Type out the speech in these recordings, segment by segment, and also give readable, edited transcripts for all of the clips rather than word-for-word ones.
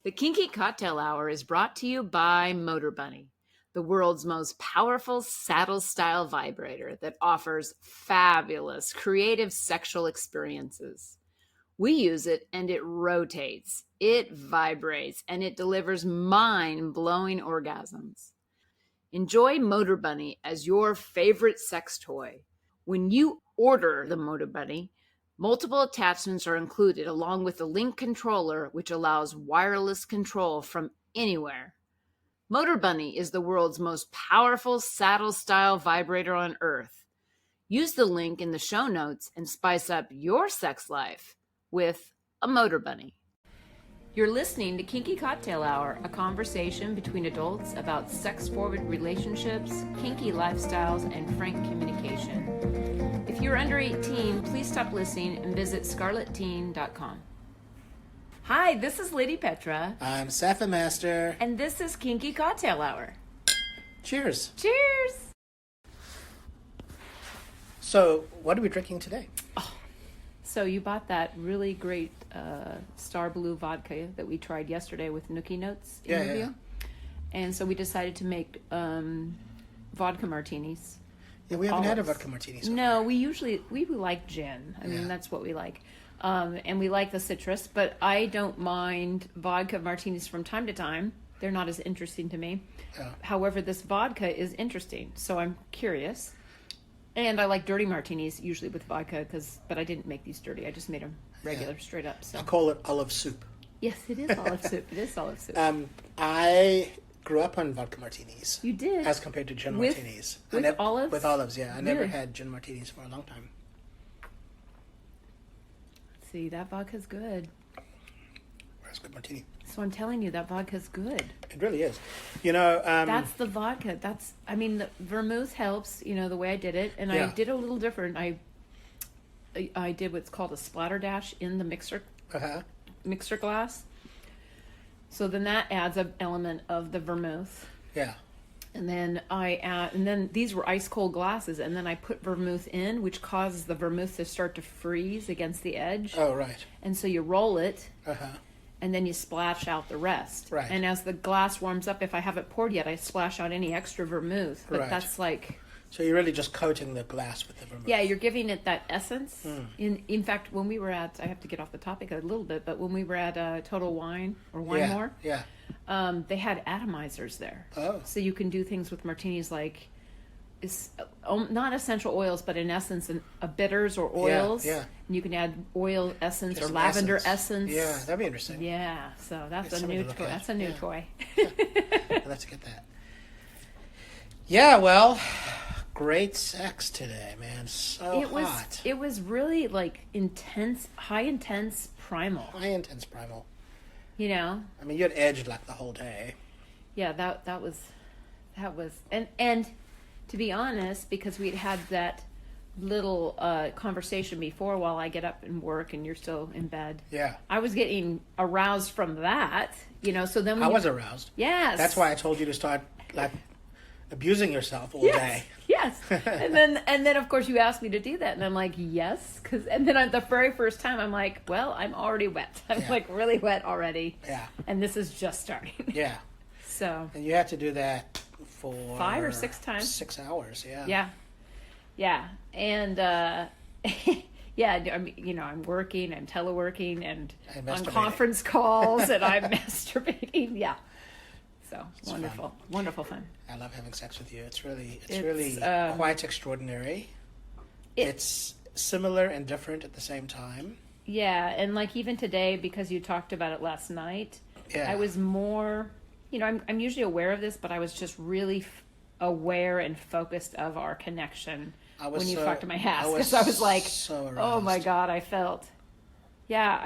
The Kinky Cocktail Hour is brought to you by Motorbunny, the world's most powerful saddle-style vibrator that offers fabulous, creative sexual experiences. We use it and it rotates, it vibrates, and it delivers mind-blowing orgasms. Enjoy Motorbunny as your favorite sex toy. When you order the Motorbunny, multiple attachments are included along with the Link controller, which allows wireless control from anywhere. Motorbunny is the world's most powerful saddle-style vibrator on Earth. Use the link in the show notes and spice up your sex life with a Motorbunny. You're listening to Kinky Cocktail Hour, a conversation between adults about sex-forward relationships, kinky lifestyles, and frank communication. If you're under 18, please stop listening and visit scarletteen.com. Hi, this is Lady Petra. I'm SafferMaster. And this is Kinky Cocktail Hour. Cheers. Cheers! So, what are we drinking today? So you bought that really great Star Blue vodka that we tried yesterday with Nookie Notes interview. Yeah. And so we decided to make vodka martinis. Yeah, we haven't had a vodka martini so No, far. we like gin. I mean, that's what we like. And we like the citrus, but I don't mind vodka martinis from time to time. They're not as interesting to me. Yeah. However, this vodka is interesting, so I'm curious. And I like dirty martinis, usually with vodka, but I didn't make these dirty. I just made them regular, straight up. So I call it olive soup. yes, it is olive soup. It is olive soup. I grew up on vodka martinis. You did? As compared to gin With- martinis. with olives? With olives, yeah. I never Really? had gin martinis for a long time. See, that vodka's good. Where's good martini? So I'm telling you, that vodka's good. It really is. You know, That's the vodka. The vermouth helps, the way I did it. And I Yeah. did a little different. I did what's called a splatter dash in the mixer glass. So then that adds an element of the vermouth. yeah. And then these were ice cold glasses, and then I put vermouth in, which causes the vermouth to start to freeze against the edge. Oh, right. And so you roll it, Uh-huh. and then you splash out the rest. Right. And as the glass warms up, if I haven't poured yet, I splash out any extra vermouth. But Right. that's like, So you're really just coating the glass with the vermouth. yeah, you're giving it that essence. In fact, when we were I have to get off the topic a little bit, but when we were at Total Wine or Wine Yeah, More, yeah. they had atomizers there. Oh. So you can do things with martinis like, not essential oils, but in essence, bitters or oils. yeah. And you can add oil essence Just or lavender essence. essence. Yeah, that'd be interesting. Yeah, so that's It's a something new to look toy. at. That's a new Yeah. toy. I'll have to get that. Yeah, well, great sex today, man. So hot. It was really like intense, high intense primal. High intense primal. You know? I mean, you had edged like the whole day. Yeah, that was and to be honest, because we'd had that little conversation before while I get up and work and you're still in bed. Yeah. I was getting aroused from that, so then I was aroused. Yes. That's why I told you to start like abusing yourself all Yes. day. Yes. and then of course you asked me to do that and I'm like, yes, and then the very first time I'm like, well, I'm already wet. I'm Yeah. like really wet already. Yeah. And this is just starting. Yeah. So, And you had to do that for 5 or 6 times. 6 hours, yeah. yeah. Yeah. And yeah, I mean, I'm working, I'm teleworking and And on masturbating. conference calls and I'm masturbating. Yeah. So, It's wonderful. fun. Wonderful fun. I love having sex with you. It's really It's, quite extraordinary. It's similar and different at the same time. Yeah, and like even today, because you talked about it last night, Yeah. I was more, I'm usually aware of this, but I was just really aware and focused of our connection when you talked to my ass. Because I was like, so aroused. oh my God, I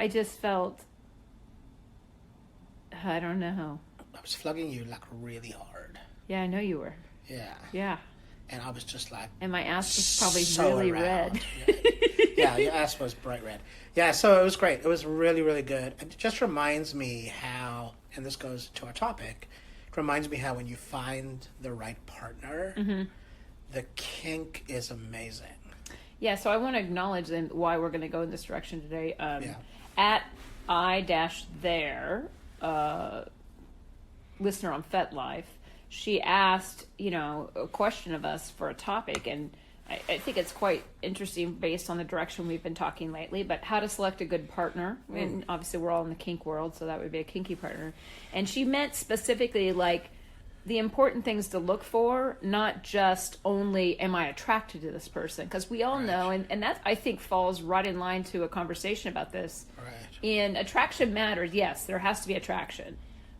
just felt, I don't know. I was flogging you like really hard. Yeah, I know you were. Yeah. Yeah. And I was just like And my ass was probably so really around. red. Yeah, your ass was bright red. Yeah, so it was great. It was really, really good. It just reminds me how, and this goes to our topic, it reminds me how when you find the right partner, the kink is amazing. Yeah, so I want to acknowledge why we're going to go in this direction today. Yeah. At I-there listener on FetLife, she asked, a question of us for a topic, and I think it's quite interesting based on the direction we've been talking lately, but how to select a good partner. And obviously we're all in the kink world, so that would be a kinky partner. And she meant specifically like the important things to look for, not just only am I attracted to this person, because we all know, and that I think falls right in line to a conversation about this. In attraction matters, yes, there has to be attraction.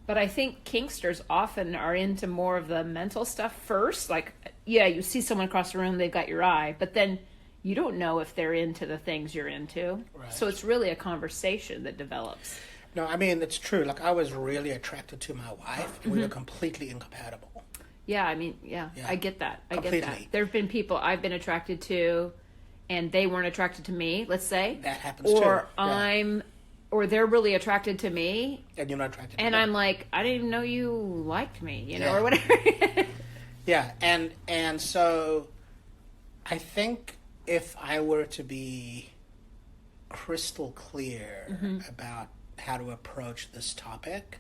But I think kinksters often are into more of the mental stuff first. Like, yeah, you see someone across the room, they've got your eye, but then you don't know if they're into the things you're into. Right. So it's really a conversation that develops. No, I mean, it's true. Like, I was really attracted to my wife, and we were completely incompatible. Yeah, I mean, yeah. I get that. I get that. There have been people I've been attracted to, and they weren't attracted to me, let's say. That happens too. Or they're really attracted to me. And you're not attracted to them. And I'm like, I didn't even know you liked me, or whatever. Yeah, and so I think if I were to be crystal clear about how to approach this topic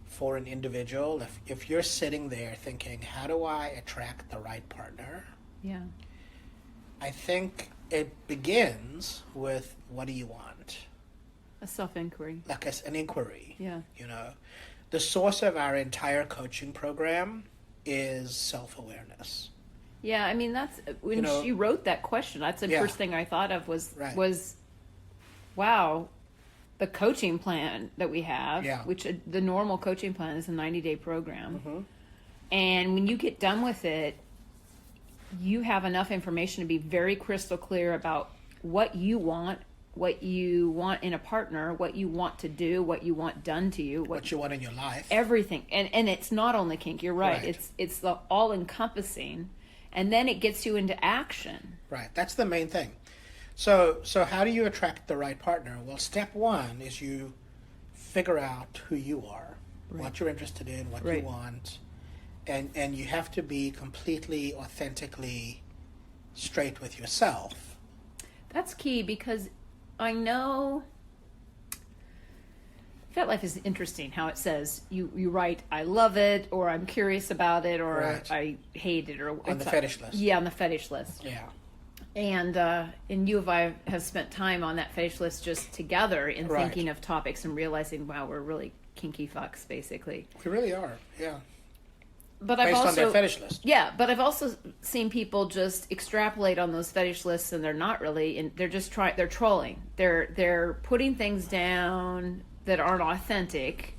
for an individual, if you're sitting there thinking, how do I attract the right partner? Yeah. I think it begins with, what do you want? A self-inquiry. Like an inquiry. Yeah. The source of our entire coaching program is self-awareness. Yeah, I mean, that's when she wrote that question. That's the first thing I thought of was, wow, the coaching plan that we have, which the normal coaching plan is a 90-day program. And when you get done with it, you have enough information to be very crystal clear about what you want in a partner, what you want to do, what you want done to you, what you want in your life, everything. And it's not only kink. You're right. It's the all encompassing, and then it gets you into action. Right. That's the main thing. So how do you attract the right partner? Well, step one is you figure out who you are, what you're interested in, what you want, and you have to be completely, authentically straight with yourself. That's key, because I know FetLife is interesting how it says you write, I love it, or I'm curious about it, or I hate it, or on the fetish list. Yeah, on the fetish list. Yeah. And you and I have spent time on that fetish list just together in thinking of topics and realizing, wow, we're really kinky fucks, basically. We really are, yeah. But Based on their fetish list. Yeah, but I've also seen people just extrapolate on those fetish lists, and they're not really, and they're just they're trolling. They're putting things down that aren't authentic,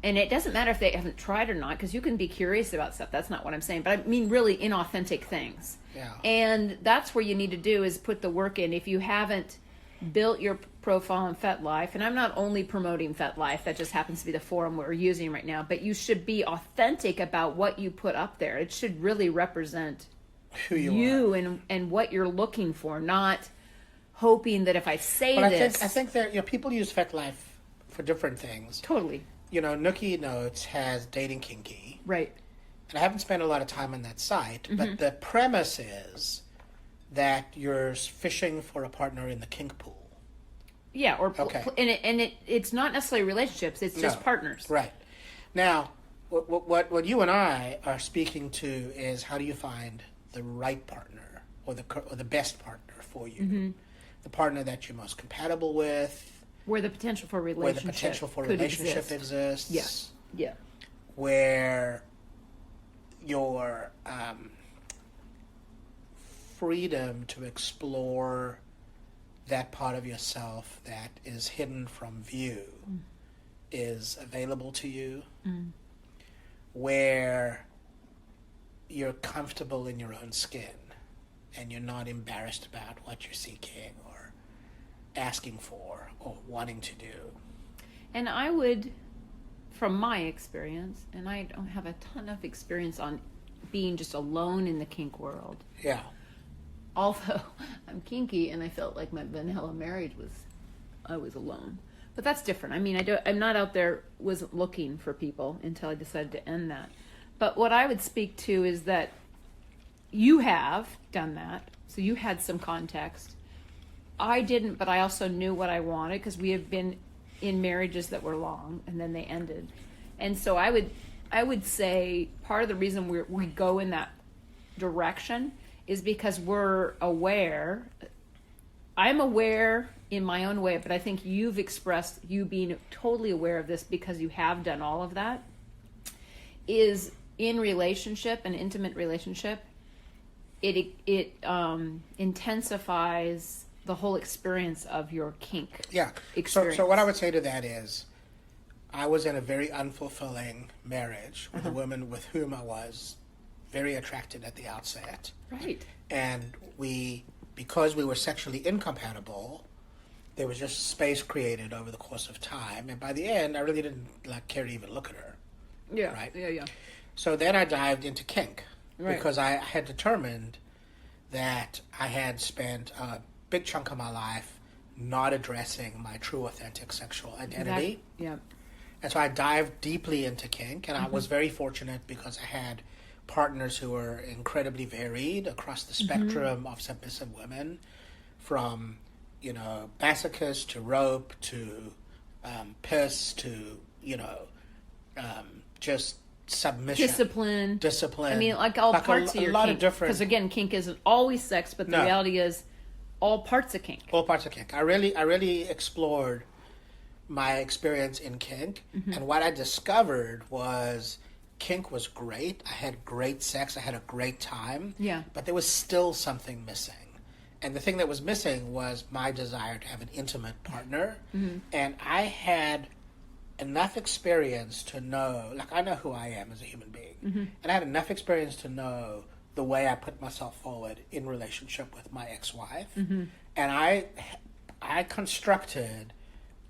and it doesn't matter if they haven't tried or not, because you can be curious about stuff. That's not what I'm saying, but I mean really inauthentic things. Yeah. And that's where you need to do is put the work in. If you haven't built your profile on FetLife, and I'm not only promoting FetLife, that just happens to be the forum we're using right now, but you should be authentic about what you put up there. It should really represent who you are. and what you're looking for, not hoping that if I say this. I think that people use FetLife for different things. Totally. Nookie Notes has Dating Kinky. Right. And I haven't spent a lot of time on that site, but the premise is that you're fishing for a partner in the kink pool. Yeah, it's not necessarily relationships; it's just partners. Right. Now, what you and I are speaking to is, how do you find the right partner or the best partner for you, the partner that you're most compatible with, where the potential for relationship exists. Yes. Yeah. Where your freedom to explore that part of yourself that is hidden from view is available to you, where you're comfortable in your own skin and you're not embarrassed about what you're seeking or asking for or wanting to do. And I would, from my experience, and I don't have a ton of experience on being just alone in the kink world. Yeah. Although I'm kinky and I felt like my vanilla marriage I was alone. But that's different. I mean, I'm not out there, wasn't looking for people until I decided to end that. But what I would speak to is that you have done that. So you had some context. I didn't, but I also knew what I wanted, because we have been in marriages that were long and then they ended. And so I would say part of the reason we go in that direction is because we're aware. I'm aware in my own way, but I think you've expressed you being totally aware of this because you have done all of that, is in relationship, an intimate relationship, it intensifies the whole experience of your kink. Yeah. Experience. So what I would say to that is, I was in a very unfulfilling marriage with a woman with whom I was very attracted at the outset. Right. And because we were sexually incompatible, there was just space created over the course of time. And by the end, I really didn't care to even look at her. Yeah. Right. Yeah. So then I dived into kink. Right. Because I had determined that I had spent a big chunk of my life not addressing my true, authentic sexual identity. Yeah. And so I dived deeply into kink, and I was very fortunate because I had partners who were incredibly varied across the spectrum of submissive women, from, masochist to rope to piss to, just submission. Discipline. I mean, all parts of your lot kink. Of different. Because again, kink isn't always sex, but the reality is all parts of kink. All parts of kink. I really explored my experience in kink, and what I discovered was kink was great. I had great sex. I had a great time. Yeah. But there was still something missing. And the thing that was missing was my desire to have an intimate partner. And I had enough experience to know, I know who I am as a human being. And I had enough experience to know the way I put myself forward in relationship with my ex-wife. And I constructed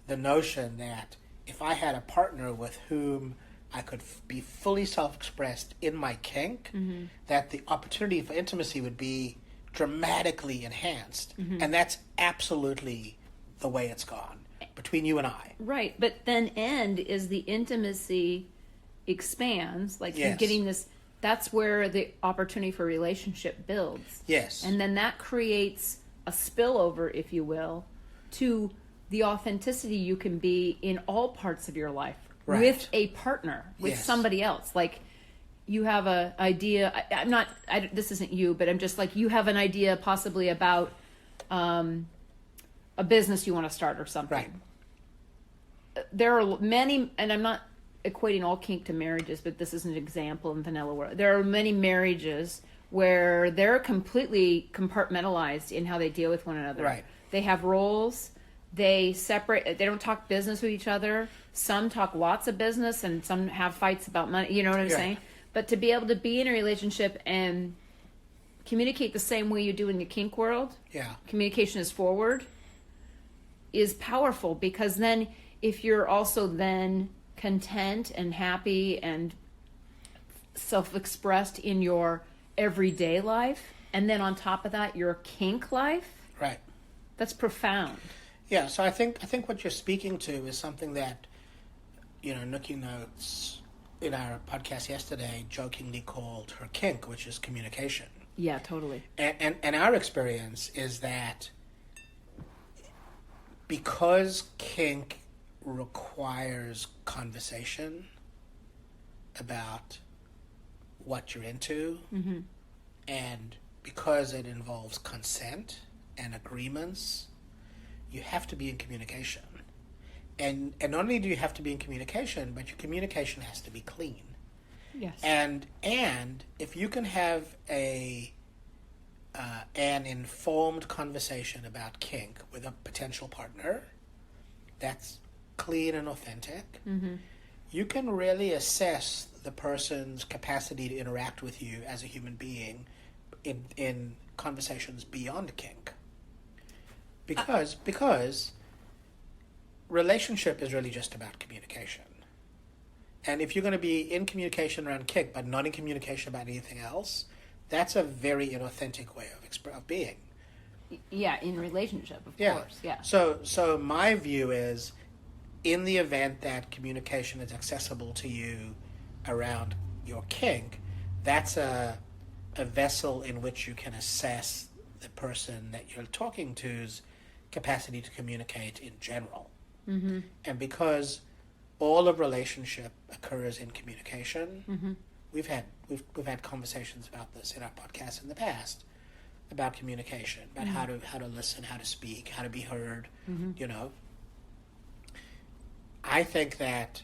the notion that if I had a partner with whom I could be fully self-expressed in my kink, that the opportunity for intimacy would be dramatically enhanced. And that's absolutely the way it's gone between you and I. Right, but then is the intimacy expands, you're getting this, that's where the opportunity for relationship builds. Yes. And then that creates a spillover, if you will, to the authenticity you can be in all parts of your life. Right. With a partner, with somebody else. You have an idea, this isn't you, but I'm just you have an idea possibly about a business you want to start or something. Right. There are many, and I'm not equating all kink to marriages, but this is an example in vanilla world. There are many marriages where they're completely compartmentalized in how they deal with one another. Right. They have roles. They separate. They don't talk business with each other. Some talk lots of business, and some have fights about money. You know what I'm saying? But to be able to be in a relationship and communicate the same way you do in the kink world, communication is forward, is powerful, because then if you're also then content and happy and self-expressed in your everyday life, and then on top of that your kink life, right, that's profound. Yeah, so I think what you're speaking to is something that, Nookie Notes in our podcast yesterday jokingly called her kink, which is communication. Yeah, totally. And our experience is that because kink requires conversation about what you're into, and because it involves consent and agreements, you have to be in communication. And not only do you have to be in communication, but your communication has to be clean. Yes. And if you can have an informed conversation about kink with a potential partner that's clean and authentic, you can really assess the person's capacity to interact with you as a human being in conversations beyond kink. Because relationship is really just about communication. And if you're going to be in communication around kink but not in communication about anything else, that's a very inauthentic way of being. Yeah, in relationship, of course. Yeah. So my view is, in the event that communication is accessible to you around your kink, that's a vessel in which you can assess the person that you're talking to's capacity to communicate in general. And because all of relationship occurs in communication, we've had conversations about this in our podcast in the past, about communication, about how to listen, how to speak, how to be heard. You know, I think that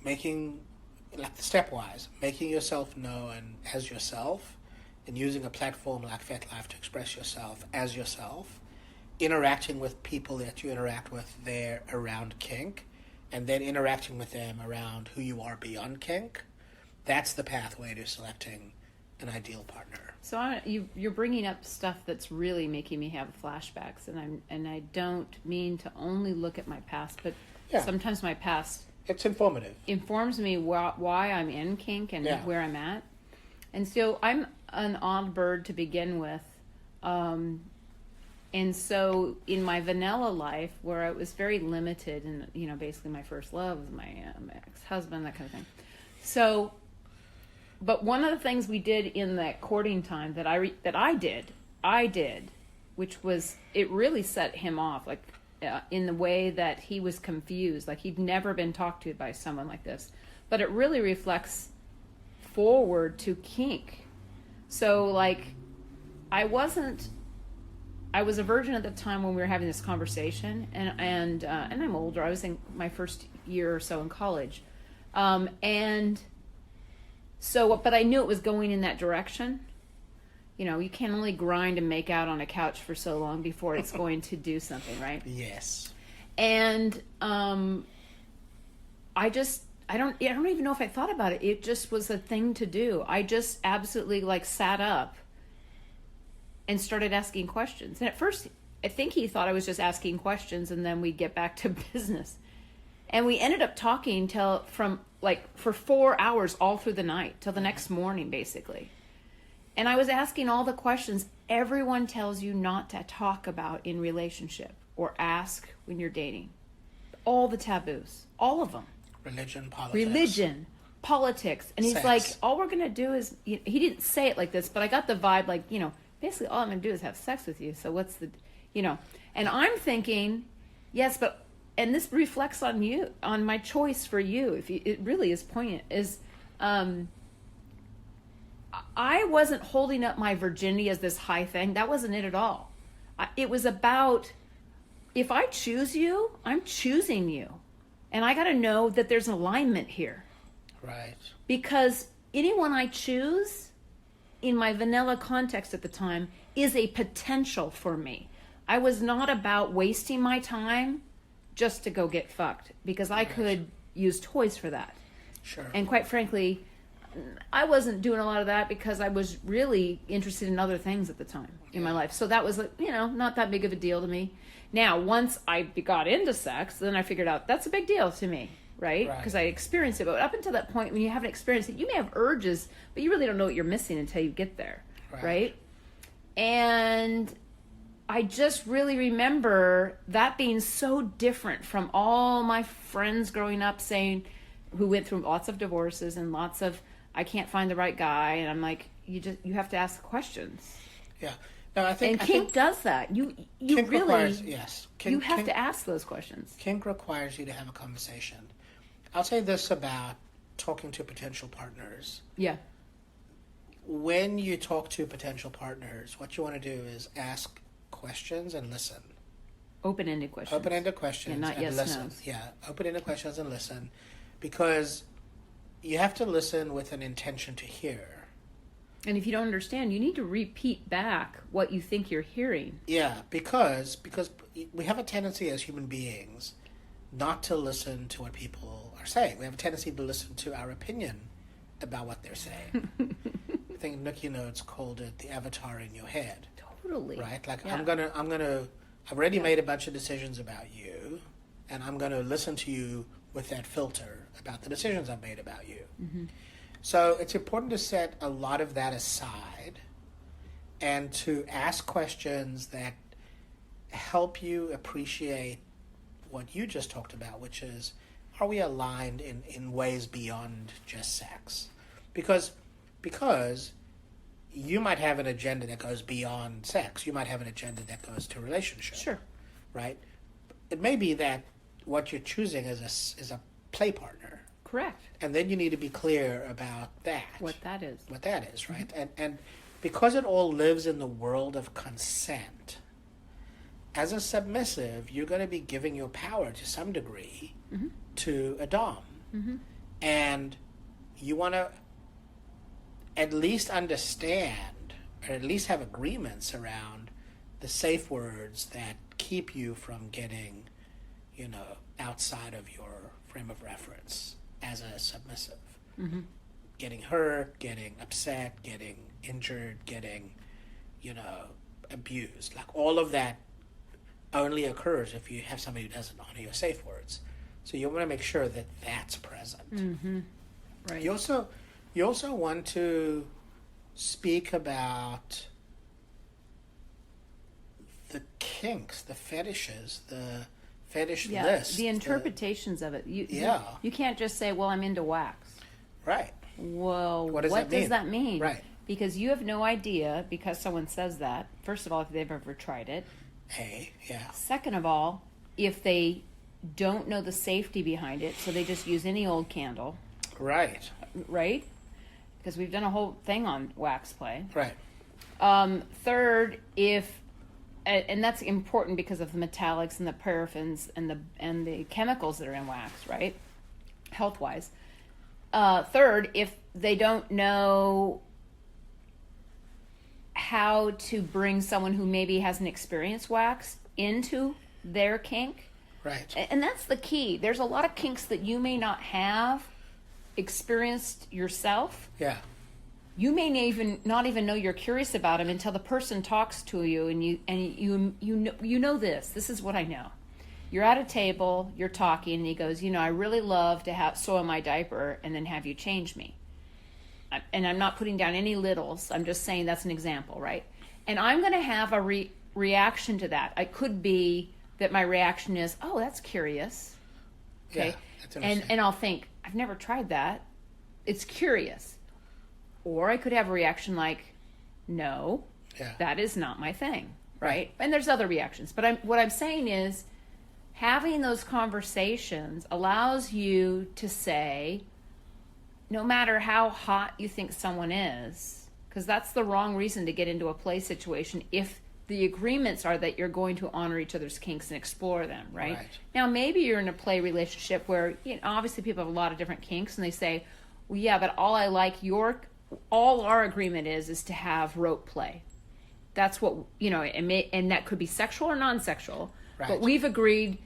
making, like, stepwise, making yourself known as yourself and using a platform like FetLife to express yourself as yourself, interacting with people that you interact with there around kink, and then interacting with them around who you are beyond kink, that's the pathway to selecting an ideal partner. So you're bringing up stuff that's really making me have flashbacks, and I don't mean to only look at my past, but sometimes my past, it's informative, informs me why I'm in kink and where I'm at. And so I'm an odd bird to begin with, and so in my vanilla life, where I was very limited, and you know, basically my first love was my ex-husband, that kind of thing. So, but one of the things we did in that courting time that I did, which was, it really set him off, like in the way that he was confused, like he'd never been talked to by someone like this. But it really reflects forward to kink. So like, I was a virgin at the time when we were having this conversation, and I'm older. I was in my first year or so in college, and so, but I knew it was going in that direction. You know, you can only grind and make out on a couch for so long before it's going to do something, right? Yes. And I don't even know if I thought about it. It just was a thing to do. I just absolutely like sat up and started asking questions. And at first, I think he thought I was just asking questions, and then we'd get back to business. And we ended up talking for 4 hours all through the night, till the next morning, basically. And I was asking all the questions everyone tells you not to talk about in relationship or ask when you're dating. All the taboos, all of them. Religion, politics. And he's sex. like, all we're going to do is, he didn't say it like this, but I got the vibe like, you know, basically all I'm going to do is have sex with you. So what's the, you know, and I'm thinking, yes, but, and this reflects on you, on my choice for you. It really is poignant, is, I wasn't holding up my virginity as this high thing. That wasn't it at all. It was about, if I choose you, I'm choosing you. And I got to know that there's an alignment here. Right. Because anyone I choose, in my vanilla context at the time, is a potential for me. I was not about wasting my time just to go get fucked, because I could use toys for that. Sure. And quite frankly, I wasn't doing a lot of that because I was really interested in other things at the time in my life. So that was, you know, not that big of a deal to me. Now, once I got into sex, then I figured out that's a big deal to me, right? Because I experienced it. But up until that point, when you haven't experienced it, you may have urges, but you really don't know what you're missing until you get there, right? And I just really remember that being so different from all my friends growing up saying, who went through lots of divorces and lots of, I can't find the right guy. And I'm like, you have to ask questions. Yeah. No, I think kink does that. You kink really, requires, yes. You have to ask those questions. Kink requires you to have a conversation. I'll say this about talking to potential partners. Yeah. When you talk to potential partners, what you want to do is ask questions and listen. Open-ended questions. Open-ended questions, not and yes, listen. no's. Yeah, open-ended questions and listen, because you have to listen with an intention to hear. And if you don't understand, you need to repeat back what you think you're hearing. Yeah, because we have a tendency as human beings not to listen to what people are saying. We have a tendency to listen to our opinion about what they're saying. I think Nikki Notes called it the avatar in your head. Totally. Right? Like, yeah. I've already made a bunch of decisions about you, and I'm going to listen to you with that filter about the decisions I've made about you. Mm-hmm. So it's important to set a lot of that aside and to ask questions that help you appreciate what you just talked about, which is, are we aligned in ways beyond just sex? Because you might have an agenda that goes beyond sex. You might have an agenda that goes to relationships. Sure. right? It may be that what you're choosing is a play partner. Correct. And then you need to be clear about that. What that is. What that is, right? And because it all lives in the world of consent, as a submissive, you're going to be giving your power to some degree to a dom. And you want to at least understand, or at least have agreements around the safe words that keep you from getting, outside of your frame of reference as a submissive. Getting hurt, getting upset, getting injured, getting, abused. Like, all of that only occurs if you have somebody who doesn't honor your safe words. So you want to make sure that that's present. Right. You also want to speak about the kinks, the fetishes, the fetish list. The interpretations of it. You can't just say, well, I'm into wax. Right. Well, what does that mean? Right. Because you have no idea, because someone says that, first of all, if they've ever tried it. Second of all, if they don't know the safety behind it, so they just use any old candle. Right. Right? Because we've done a whole thing on wax play. Right. Third, and that's important because of the metallics and the paraffins and the chemicals that are in wax, right? Health-wise. Third, if they don't know how to bring someone who maybe hasn't experienced wax into their kink. Right. And that's the key. There's a lot of kinks that you may not have experienced yourself. Yeah. You may not even know you're curious about them until the person talks to you, and you know this. This is what I know. You're at a table, you're talking, and he goes, I really love to soil my diaper and then have you change me. And I'm not putting down any littles. I'm just saying that's an example, right? And I'm going to have a reaction to that. It could be that my reaction is, oh, that's curious. Okay. Yeah, that's interesting. And I'll think, I've never tried that. It's curious. Or I could have a reaction like, no, that is not my thing, right? And there's other reactions. But what I'm saying is, having those conversations allows you to say, no matter how hot you think someone is, because that's the wrong reason to get into a play situation if the agreements are that you're going to honor each other's kinks and explore them, right? Now, maybe you're in a play relationship where, obviously people have a lot of different kinks, and they say, well, yeah, but all our agreement is to have rope play. That's what, and that could be sexual or non-sexual. Right. But we've agreed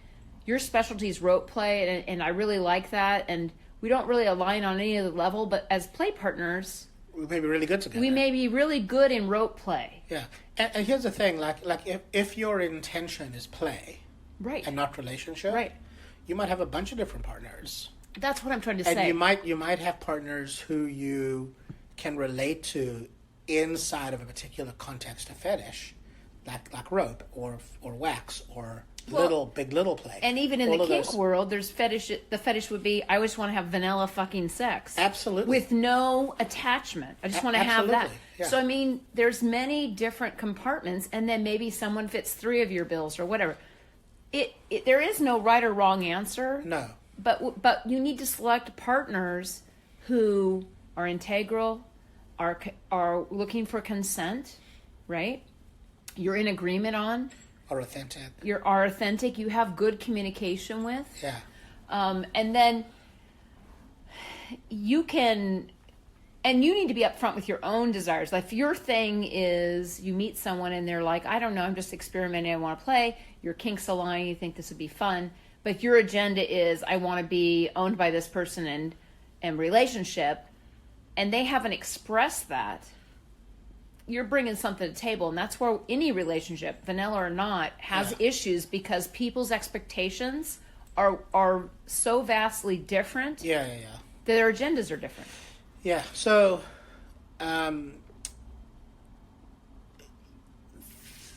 your specialty is rope play, and I really like that, and we don't really align on any other level, but as play partners, we may be really good together. We may be really good in rope play. Yeah. And here's the thing, like if your intention is play, right, and not relationship, right, you might have a bunch of different partners. That's what I'm trying to say. And you might have partners who you can relate to inside of a particular context of fetish, like rope or wax or big little play. And even in the kink world, there's fetish. The fetish would be, I just want to have vanilla fucking sex. Absolutely. With no attachment. I just want to have that. Yeah. So, I mean, there's many different compartments, and then maybe someone fits 3 of your bills or whatever. There is no right or wrong answer. No. But you need to select partners who are integral, are looking for consent, right? You're in agreement on. Are authentic. Are authentic. You have good communication with. Yeah. And then you can, and you need to be upfront with your own desires. Like if your thing is you meet someone and they're like, I don't know, I'm just experimenting, I want to play. Your kinks align, you think this would be fun. But your agenda is, I want to be owned by this person and relationship. And they haven't expressed that. You're bringing something to the table, and that's where any relationship, vanilla or not, has issues because people's expectations are so vastly different. Yeah. That their agendas are different. Yeah. So,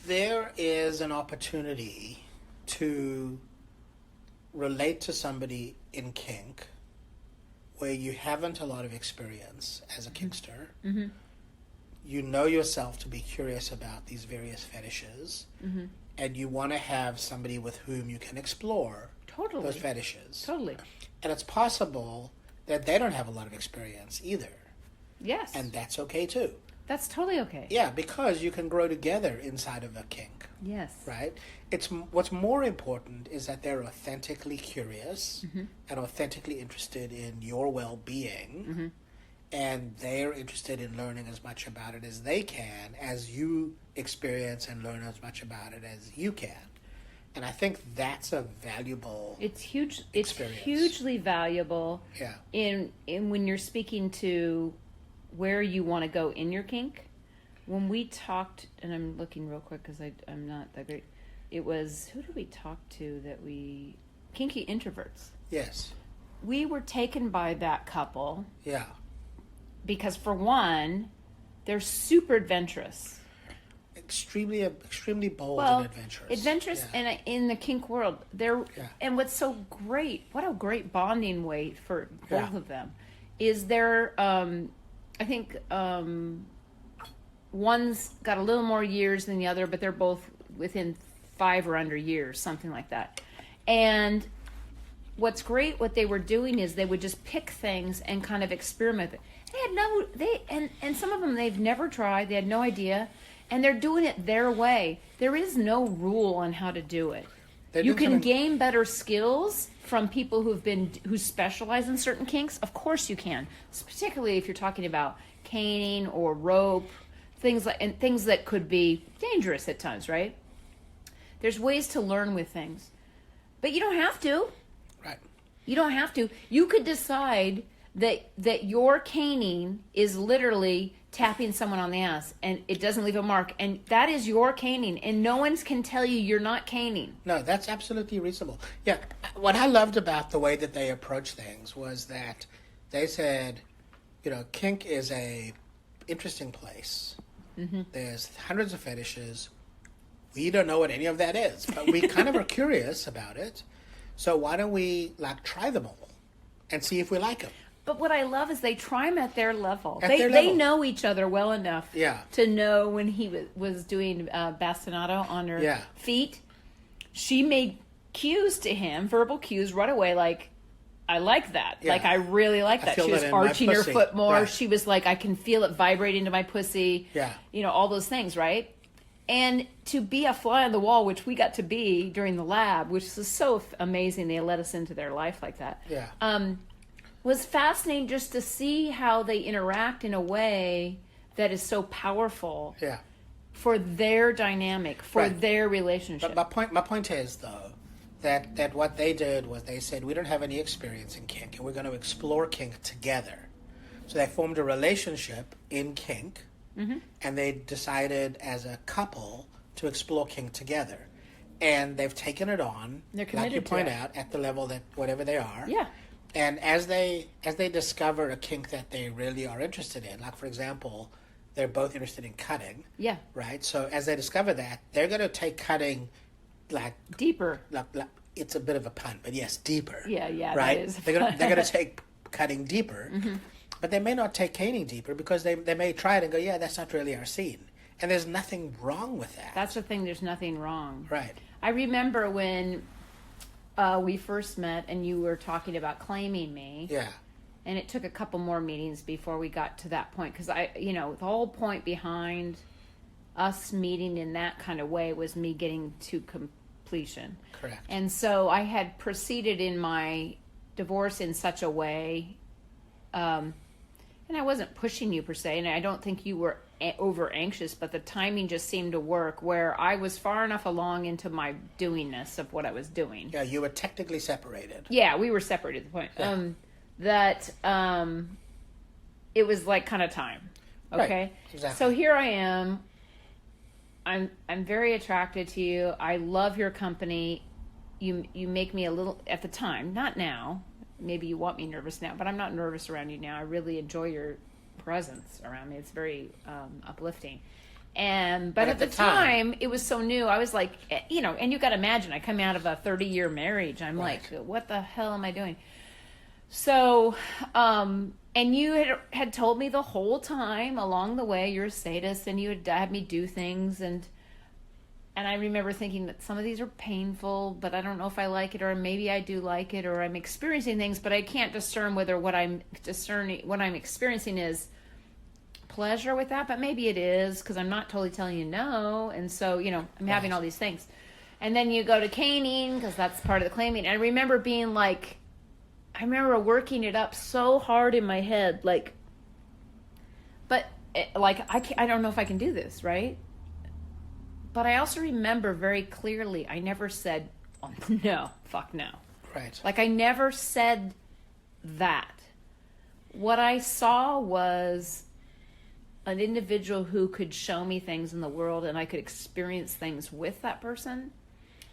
there is an opportunity to relate to somebody in kink where you haven't a lot of experience as a kinkster. you know yourself to be curious about these various fetishes, and you want to have somebody with whom you can explore those fetishes. Totally. And it's possible that they don't have a lot of experience either. Yes. And that's okay too. That's totally okay. Yeah, because you can grow together inside of a kink. Yes. Right? What's more important is that they're authentically curious and authentically interested in your well-being, and they're interested in learning as much about it as they can, as you experience and learn as much about it as you can. And I think that's a valuable experience. It's hugely valuable. Yeah. In when you're speaking to where you want to go in your kink. When we talked, and I'm looking real quick because I'm not that great. It was, who did we talk to Kinky Introverts. Yes. We were taken by that couple. Yeah. Because for one, they're super adventurous. Extremely bold and adventurous. And in the kink world, and what's so great, what a great bonding way for both of them, is they're, I think one's got a little more years than the other, but they're both within 5 or under years, something like that. And what's great, what they were doing is they would just pick things and kind of experiment. And some of them they've never tried, they had no idea, and they're doing it their way. There is no rule on how to do it. You can gain better skills from people who specialize in certain kinks. Of course you can, particularly if you're talking about caning or rope, things that could be dangerous at times, right? There's ways to learn with things, but you don't have to. Right. You don't have to. You could decide that your caning is literally tapping someone on the ass and it doesn't leave a mark, and that is your caning, and no one can tell you you're not caning. No, that's absolutely reasonable. Yeah, what I loved about the way that they approached things was that they said, kink is a interesting place. There's hundreds of fetishes. We don't know what any of that is, but we kind of are curious about it. So why don't we try them all and see if we like them? But what I love is they try them at their level. They know each other well enough to know when he was doing bastonado on her feet. She made cues to him, verbal cues right away, like, I like that. Yeah. Like, I really like that. She was arching her foot more. Right. She was like, I can feel it vibrating to my pussy. Yeah. All those things, right? And to be a fly on the wall, which we got to be during the lab, which is so amazing they let us into their life like that. Yeah. Was fascinating just to see how they interact in a way that is so powerful. Yeah. For their dynamic, for their relationship. But my point is, though, that what they did was they said, we don't have any experience in kink, and we're going to explore kink together. So they formed a relationship in kink, and they decided as a couple to explore kink together. And they've taken it on, like you point out, at the level that whatever they are. Yeah. And as they discover a kink that they really are interested in, like, for example, they're both interested in cutting. Yeah. Right? So as they discover that, they're going to take cutting deeper. It's a bit of a pun, but yes, deeper. Yeah, right? That is. They're going to take cutting deeper, but they may not take caning deeper because they may try it and go, yeah, that's not really our scene. And there's nothing wrong with that. That's the thing, there's nothing wrong. Right. I remember when we first met and you were talking about claiming me. Yeah. And it took a couple more meetings before we got to that point, because the whole point behind us meeting in that kind of way was me getting to completion. Correct. And so I had proceeded in my divorce in such a way, and I wasn't pushing you per se, and I don't think you were over anxious, but the timing just seemed to work where I was far enough along into my doingness of what I was doing. Yeah, you were technically separated. Yeah, we were separated at the point. Yeah. That it was like kind of time. Okay? Right. Exactly. So here I am. I'm very attracted to you. I love your company. You make me a little, at the time, not now. Maybe you want me nervous now, but I'm not nervous around you now. I really enjoy your presence around me. It's very uplifting. But at the time, it was so new. I was like, and you got to imagine, I come out of a 30-year marriage. I'm like, what the hell am I doing? So And you had told me the whole time along the way you're a sadist, and you had had me do things, and I remember thinking that some of these are painful, but I don't know if I like it, or maybe I do like it, or I'm experiencing things, but I can't discern whether what I'm experiencing is pleasure with that, but maybe it is, because I'm not totally telling you no. And so, I'm having all these things. And then you go to caning, because that's part of the claiming. And I remember being like, I remember working it up so hard in my head, like, but I don't know if I can do this, right? But I also remember very clearly, I never said, oh, no, fuck no. Right. Like, I never said that. What I saw was an individual who could show me things in the world, and I could experience things with that person.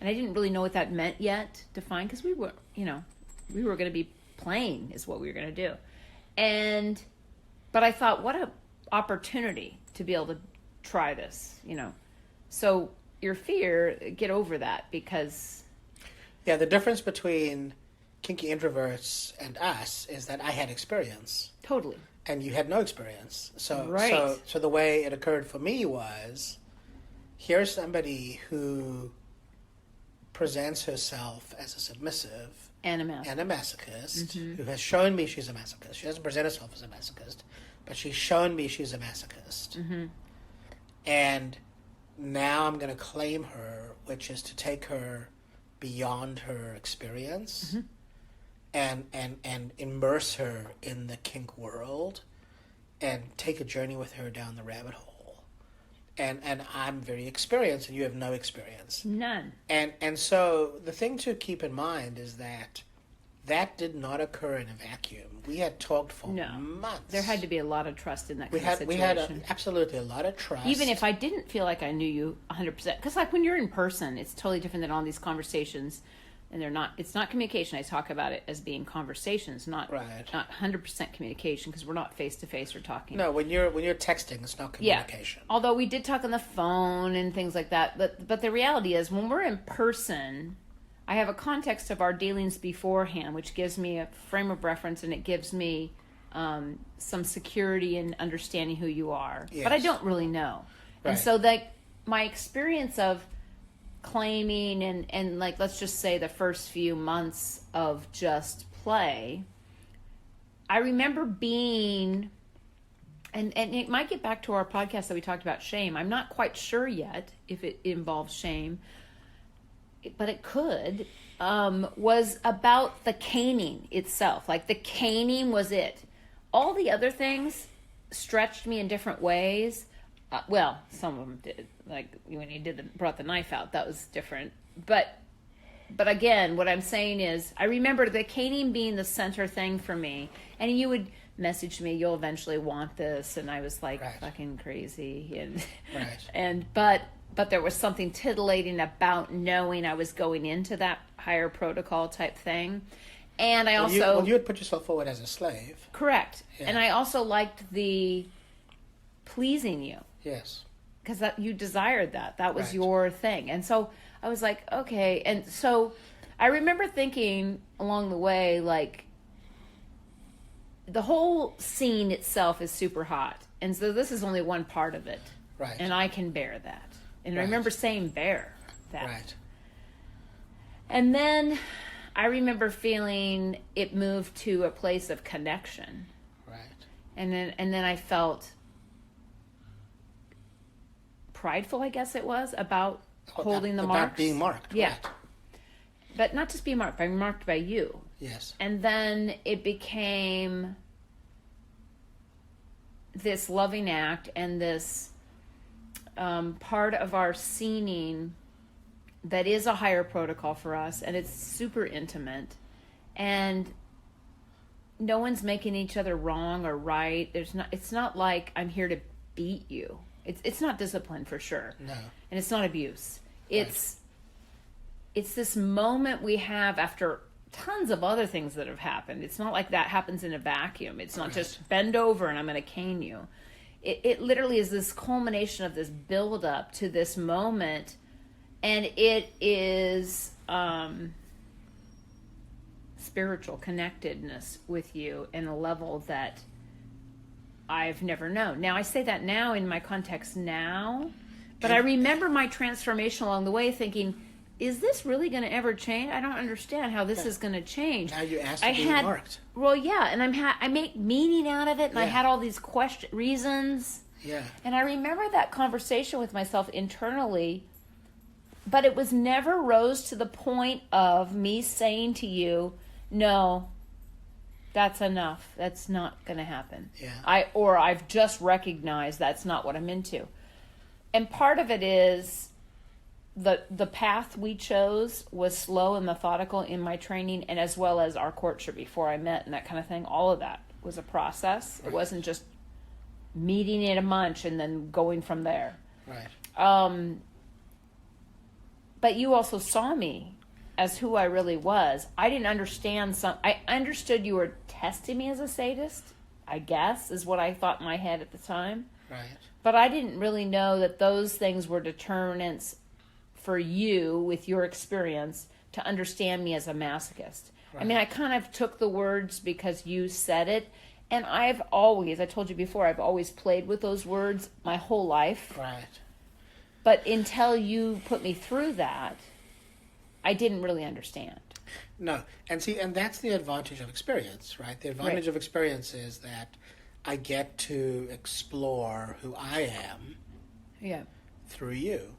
And I didn't really know what that meant yet, define, because we were going to be playing is what we were going to do. But I thought, what a opportunity to be able to try this, So your fear, get over that, because... Yeah, the difference between kinky introverts and us is that I had experience. Totally. And you had no experience. Right. So the way it occurred for me was, here's somebody who presents herself as a submissive and a masochist, mm-hmm. who has shown me she's a masochist. She doesn't present herself as a masochist, but she's shown me she's a masochist. Mm-hmm. And now I'm going to claim her, which is to take her beyond her experience mm-hmm. and immerse her in the kink world and take a journey with her down the rabbit hole. And I'm very experienced, and you have no experience. None. And so the thing to keep in mind is that did not occur in a vacuum. We had talked for months. There had to be a lot of trust in that situation. We had absolutely a lot of trust. Even if I didn't feel like I knew you 100%. Because like when you're in person, it's totally different than all these conversations. And it's not communication. I talk about it as being conversations, not 100% communication, because we're not face to face or talking. No, when you're texting, it's not communication. Yeah. Although we did talk on the phone and things like that. But the reality is, when we're in person, I have a context of our dealings beforehand, which gives me a frame of reference, and it gives me some security in understanding who you are. Yes. But I don't really know. Right. And so my experience of claiming and like, let's just say the first few months of just play, I remember being, and it might get back to our podcast that we talked about shame. I'm not quite sure yet if it involves shame, but it could, was about the caning itself. Like, the caning was it. All the other things stretched me in different ways. Well, some of them did. Like when he brought the knife out, that was different. But again, what I'm saying is, I remember the caning being the center thing for me. And you would message me, "You'll eventually want this," and I was like, fucking crazy. And but there was something titillating about knowing I was going into that higher protocol type thing. And I also you would put yourself forward as a slave. Correct. Yeah. And I also liked the pleasing you. Yes. Because you desired that. That was your thing. And so I was like, okay. And so I remember thinking along the way, like, the whole scene itself is super hot. And so this is only one part of it. Right. And I can bear that. And I remember saying bear that. Right. And then I remember feeling it moved to a place of connection. Right. And then I felt prideful, I guess it was, about holding the marks. About being marked. Yeah. Right. But not just being marked, but marked by you. Yes. And then it became this loving act and this part of our scening that is a higher protocol for us, and it's super intimate, and no one's making each other wrong or right. It's not like I'm here to beat you. It's not discipline for sure. No. And it's not abuse. It's this moment we have after tons of other things that have happened. It's not like that happens in a vacuum. It's not just bend over and I'm going to cane you. It literally is this culmination of this build up to this moment, and it is spiritual connectedness with you in a level that I've never known. Now, I say that now in my context now, but I remember my transformation along the way thinking, is this really going to ever change? I don't understand how this is going to change. Now you asked to be marked. Well, yeah, and I make meaning out of it, and I had all these reasons. Yeah. And I remember that conversation with myself internally, but it was never rose to the point of me saying to you, no, that's enough. That's not going to happen. Yeah. I've just recognized that's not what I'm into. And part of it is the path we chose was slow and methodical in my training, and as well as our courtship before I met and that kind of thing. All of that was a process. Right. It wasn't just meeting at a munch and then going from there. Right. But you also saw me as who I really was. I didn't understand I understood you were testing me as a sadist, I guess, is what I thought in my head at the time. Right. But I didn't really know that those things were determinants for you with your experience to understand me as a masochist. Right. I mean, I kind of took the words because you said it, and I told you before, I've always played with those words my whole life. Right. But until you put me through that, I didn't really understand. No. And that's the advantage of experience, right? The advantage of experience is that I get to explore who I am through you.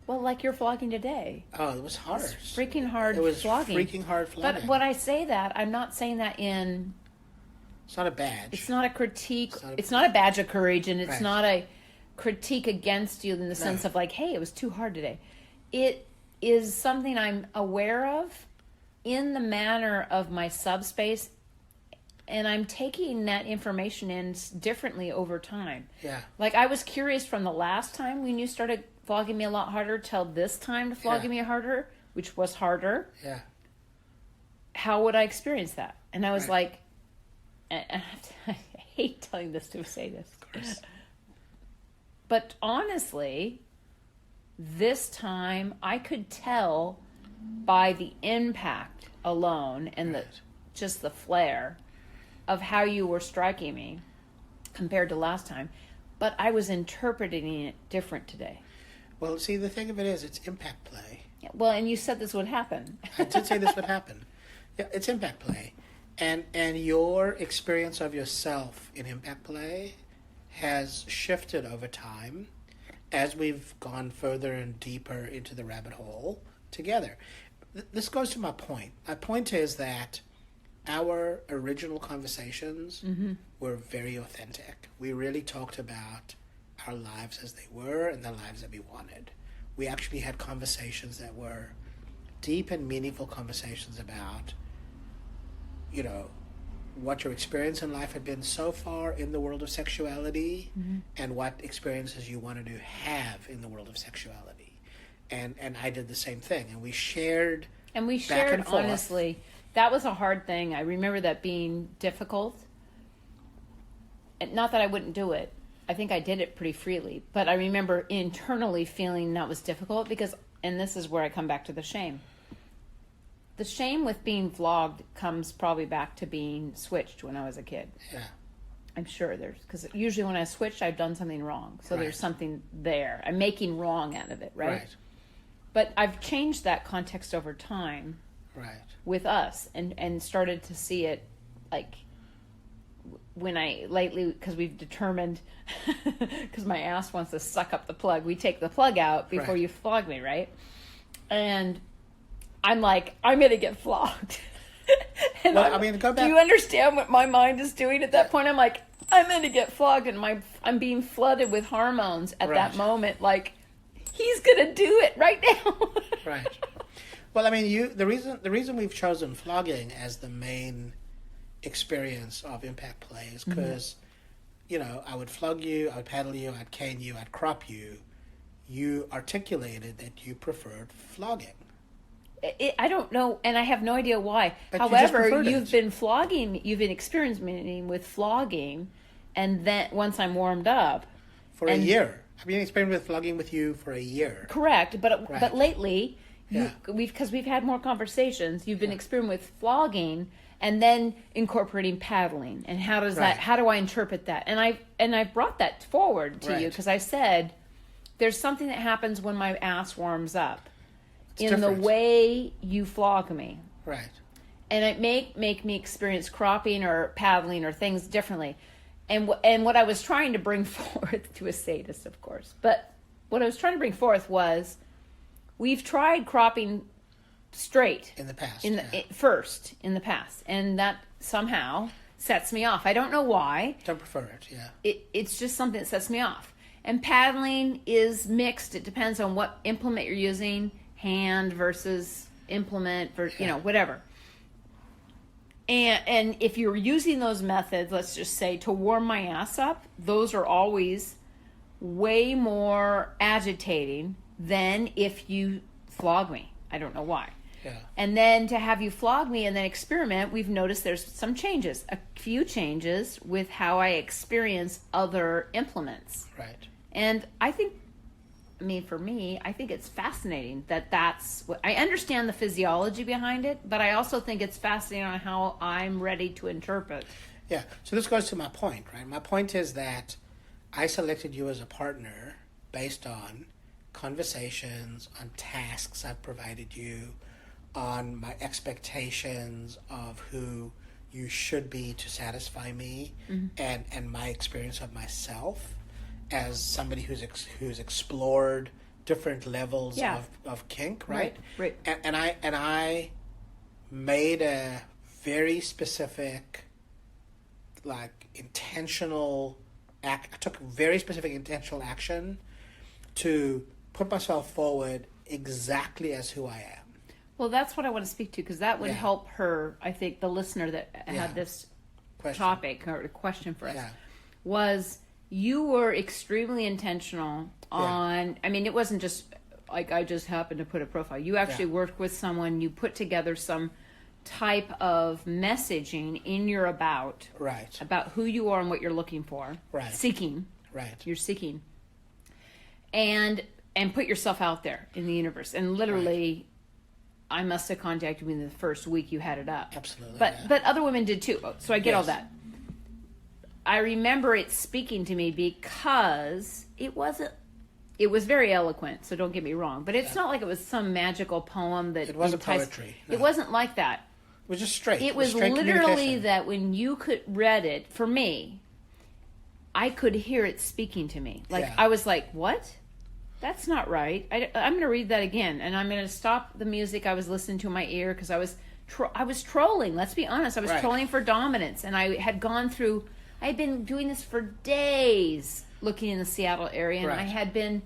Well, like your flogging today. Oh, it was hard. It was freaking hard flogging. Freaking hard flogging. But when I say that, I'm not saying that in... It's not a badge. It's not a critique. It's not a badge of courage, and it's not a critique against you in the sense of like, hey, it was too hard today. It is something I'm aware of in the manner of my subspace, and I'm taking that information in differently over time. Yeah. Like, I was curious from the last time when you started flogging me a lot harder till this time to flogging me harder, which was harder. Yeah. How would I experience that? And I was like, I hate telling this to say this. Of course. But honestly, this time I could tell by the impact alone and just the flare of how you were striking me compared to last time. But I was interpreting it different today. Well, see, the thing of it is, it's impact play. Yeah, well, and you said this would happen. I did say this would happen. Yeah, it's impact play. And your experience of yourself in impact play has shifted over time as we've gone further and deeper into the rabbit hole together. This goes to my point. My point is that our original conversations were very authentic. We really talked about our lives as they were and the lives that we wanted. We actually had conversations that were deep and meaningful conversations about, you know, what your experience in life had been so far in the world of sexuality and what experiences you wanted to have in the world of sexuality. And I did the same thing. And we shared back and forth. Honestly, that was a hard thing. I remember that being difficult. And not that I wouldn't do it. I think I did it pretty freely. But I remember internally feeling that was difficult because, and this is where I come back to the shame. The shame with being flogged comes probably back to being switched when I was a kid. Yeah. I'm sure because usually when I switched, I've done something wrong. So there's something there. I'm making wrong out of it, right? But I've changed that context over time with us and started to see it like when I lately, because we've determined, because my ass wants to suck up the plug, we take the plug out before you flog me, right? And I'm like, I'm going to get flogged. And well, I mean, go back. Do you understand what my mind is doing at that point? I'm like, I'm going to get flogged, and I'm being flooded with hormones at that moment. Like, he's going to do it right now. Right. Well, I mean, the reason we've chosen flogging as the main experience of impact play is because, you know, I would flog you, I would paddle you, I'd cane you, I'd crop you. You articulated that you preferred flogging. I don't know, and I have no idea why. But however, you've been experimenting with flogging, and then once I'm warmed up. For a year. I've been experimenting with flogging with you for a year. Correct, but lately, Yeah. Because we've had more conversations. You've been experimenting with flogging and then incorporating paddling. And how does that? How do I interpret that? And I brought that forward to you because I said there's something that happens when my ass warms up in the way you flog me. Right. And it make me experience cropping or paddling or things differently. And what I was trying to bring forth to a sadist, of course, but what I was trying to bring forth was we've tried cropping straight in the past, first in the past, and that somehow sets me off. I don't know why. Don't prefer it, yeah. It's just something that sets me off. And paddling is mixed. It depends on what implement you're using, hand versus implement, whatever. And if you're using those methods, let's just say to warm my ass up, those are always way more agitating than if you flog me. I don't know why. Yeah. And then to have you flog me and then experiment, we've noticed there's some changes, a few changes with how I experience other implements. Right. And for me, I think it's fascinating that's what I understand the physiology behind it, but I also think it's fascinating on how I'm ready to interpret. Yeah. So this goes to my point, right? My point is that I selected you as a partner based on conversations, on tasks I've provided you, on my expectations of who you should be to satisfy me, and my experience of myself as somebody who's explored different levels of kink, right? Right. And I made a very specific, intentional act. I took very specific intentional action to put myself forward exactly as who I am. Well, that's what I want to speak to, because that would help her, I think, the listener that had this topic or question for us, was you were extremely intentional on, it wasn't just like I just happened to put a profile. You actually worked with someone, you put together some type of messaging in your about who you are and what you're looking for, seeking. Right. You're seeking. And put yourself out there in the universe. And literally, I must have contacted you in the first week you had it up. Absolutely. But other women did too. So I get all that. I remember it speaking to me because it was very eloquent, so don't get me wrong. But it's not like it was some magical poem that... It wasn't poetry. No. It wasn't like that. It was just straight. It was literally that when you read it, for me, I could hear it speaking to me. I was like, what? That's not right. I'm going to read that again. And I'm going to stop the music I was listening to in my ear because I was trolling. Let's be honest. I was trolling for dominance. And I had gone through... I had been doing this for days, looking in the Seattle area, and I had been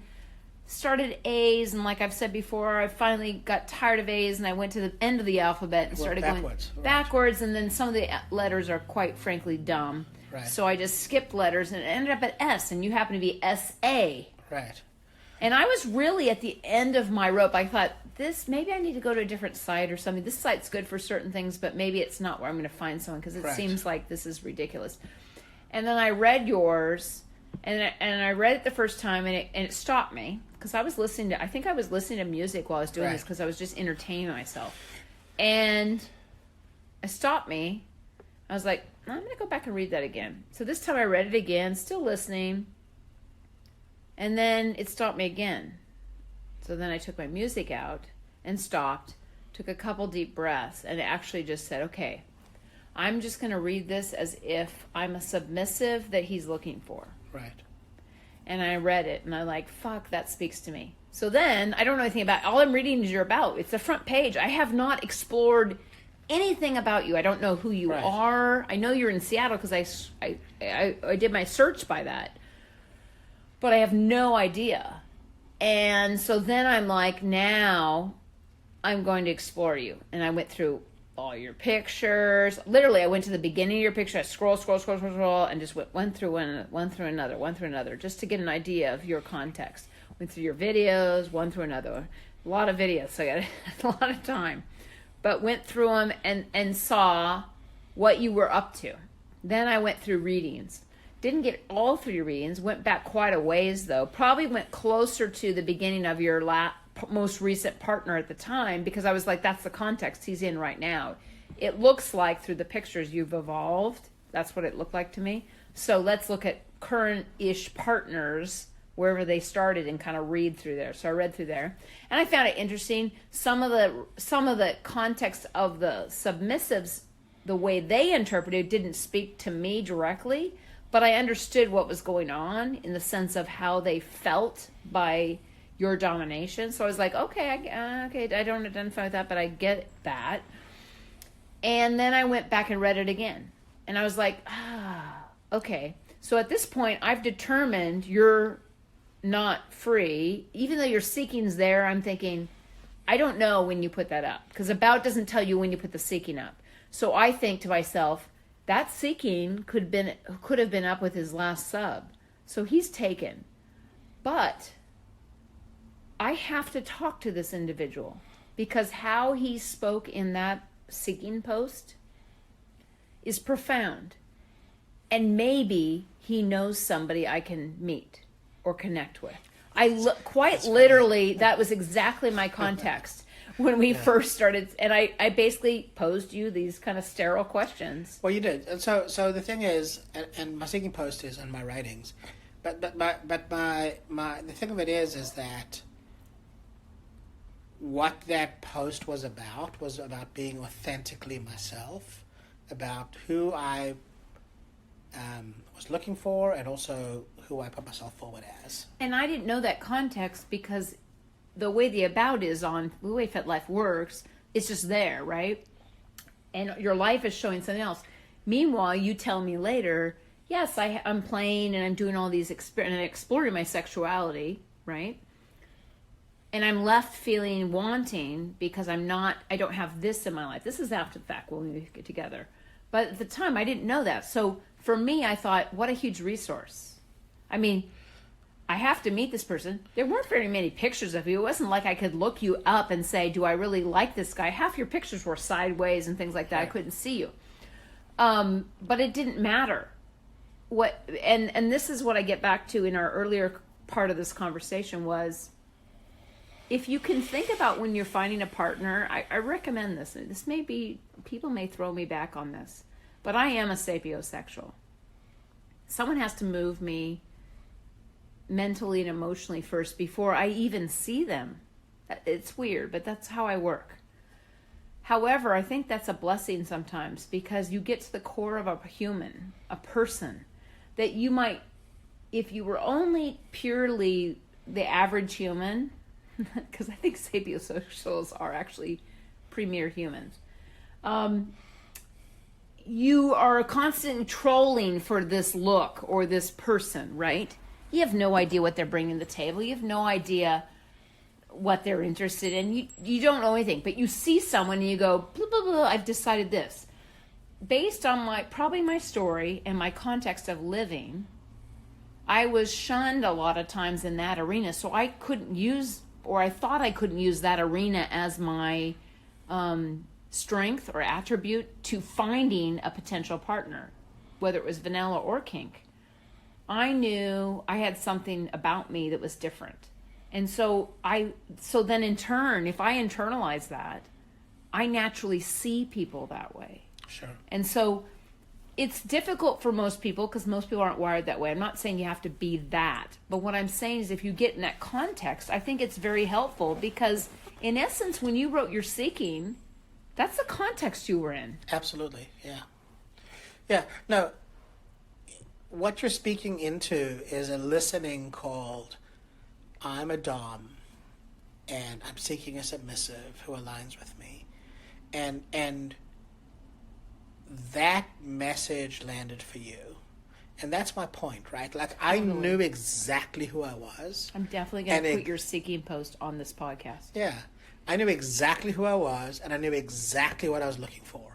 started A's, and like I've said before, I finally got tired of A's, and I went to the end of the alphabet and started going backwards, and then some of the letters are quite frankly dumb. Right. So I just skipped letters, and it ended up at S, and you happen to be S-A. Right. And I was really at the end of my rope. I thought, maybe I need to go to a different site or something. This site's good for certain things, but maybe it's not where I'm going to find someone, because it seems like this is ridiculous. And then I read yours, and I read it the first time, and it stopped me, because I was listening to music while I was doing this, because I was just entertaining myself. And it stopped me. I was like, I'm going to go back and read that again. So this time I read it again, still listening, and then it stopped me again. So then I took my music out and stopped, took a couple deep breaths, and actually just said, okay, I'm just going to read this as if I'm a submissive that he's looking for. Right. And I read it, and I'm like, fuck, that speaks to me. So then, I don't know anything about, all I'm reading is your about. It's the front page. I have not explored anything about you. I don't know who you are. I know you're in Seattle because I did my search by that. But I have no idea. And so then I'm like, now I'm going to explore you. And I went through all your pictures. Literally, I went to the beginning of your picture. I scroll, and just went through one through another, just to get an idea of your context. Went through your videos, one through another. A lot of videos, so I got a lot of time. But went through them and saw what you were up to. Then I went through readings. Didn't get all through your readings. Went back quite a ways, though. Probably went closer to the beginning of your most recent partner at the time, because I was like, that's the context he's in right now. It looks like through the pictures you've evolved. That's what it looked like to me. So let's look at current-ish partners, wherever they started, and kind of read through there. So I read through there, and I found it interesting. Some of the context of the submissives, the way they interpreted, didn't speak to me directly, but I understood what was going on in the sense of how they felt by your domination. So I was like, okay, I don't identify with that, but I get that. And then I went back and read it again, and I was like, okay. So at this point, I've determined you're not free. Even though your seeking's there, I'm thinking, I don't know when you put that up, because about doesn't tell you when you put the seeking up. So I think to myself, that seeking could have been up with his last sub. So he's taken. But I have to talk to this individual, because how he spoke in that seeking post is profound. And maybe he knows somebody I can meet or connect with. Literally, that was exactly my context when we first started. And I basically posed you these kind of sterile questions. Well, you did. And so the thing is, and my seeking post is in my writings, but my the thing of it is that what that post was about being authentically myself, about who I was looking for, and also who I put myself forward as. And I didn't know that context, because the way the about is on, the way Fit Life works, it's just there, right? And your life is showing something else. Meanwhile, you tell me later, yes, I'm playing and I'm doing all these and exploring my sexuality, right? And I'm left feeling wanting because I don't have this in my life. This is after the fact when we get together. But at the time, I didn't know that. So for me, I thought, what a huge resource. I mean, I have to meet this person. There weren't very many pictures of you. It wasn't like I could look you up and say, do I really like this guy? Half your pictures were sideways and things like that. Right. I couldn't see you. But it didn't matter. And this is what I get back to in our earlier part of this conversation was, if you can think about when you're finding a partner, I recommend this. This may be, people may throw me back on this, but I am a sapiosexual. Someone has to move me mentally and emotionally first before I even see them. It's weird, but that's how I work. However, I think that's a blessing sometimes, because you get to the core of a human, a person, that you might, if you were only purely the average human, because I think sapiosexuals are actually premier humans, you are constantly trolling for this look or this person, right? You have no idea what they're bringing to the table. You have no idea what they're interested in. You don't know anything, but you see someone and you go, blah, blah, blah, I've decided this. Based on probably my story and my context of living, I was shunned a lot of times in that arena, so I couldn't use, or I thought I couldn't use that arena as my strength or attribute to finding a potential partner, whether it was vanilla or kink. I knew I had something about me that was different. And so then in turn, if I internalize that, I naturally see people that way. Sure. And so it's difficult for most people, because most people aren't wired that way. I'm not saying you have to be that. But what I'm saying is, if you get in that context, I think it's very helpful, because in essence, when you wrote your seeking, that's the context you were in. Absolutely. Yeah. Yeah. No, what you're speaking into is a listening called, I'm a dom and I'm seeking a submissive who aligns with me. And that message landed for you. And that's my point, right? Like, I knew exactly who I was. I'm definitely going to put your seeking post on this podcast. Yeah. I knew exactly who I was, and I knew exactly what I was looking for.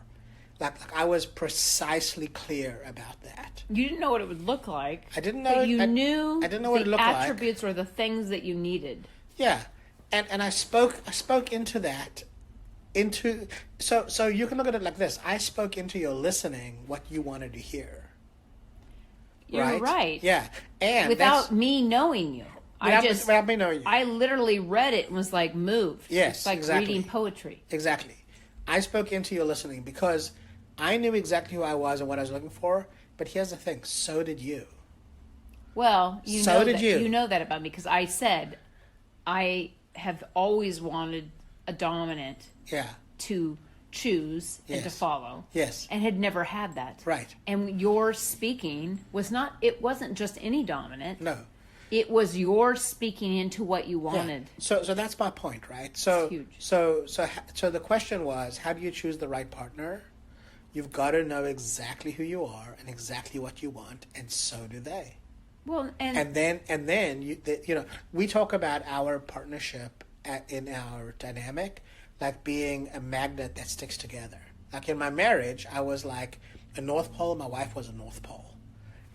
Like I was precisely clear about that. You didn't know what it would look like. I didn't know. But you knew I didn't know what it looked the like. attributes or the things that you needed. Yeah, and I spoke into that, so you can look at it like this. I spoke into your listening what you wanted to hear. You're right. Yeah, and without me knowing you. Without me knowing you. I literally read it and was like moved. Yes, it's like exactly. reading poetry. Exactly. I spoke into your listening because I knew exactly who I was and what I was looking for. But here's the thing: so did you. Well, you know that about me because I said I have always wanted a dominant. Yeah. To choose and to follow. Yes. And had never had that. Right. And your speaking it wasn't just any dominant. No. It was your speaking into what you wanted. Yeah. So that's my point, right? So it's huge. So the question was, how do you choose the right partner? You've got to know exactly who you are and exactly what you want, and so do they. Well, and then we talk about our partnership in our dynamic like being a magnet that sticks together. Like in my marriage, I was like a North Pole, my wife was a North Pole.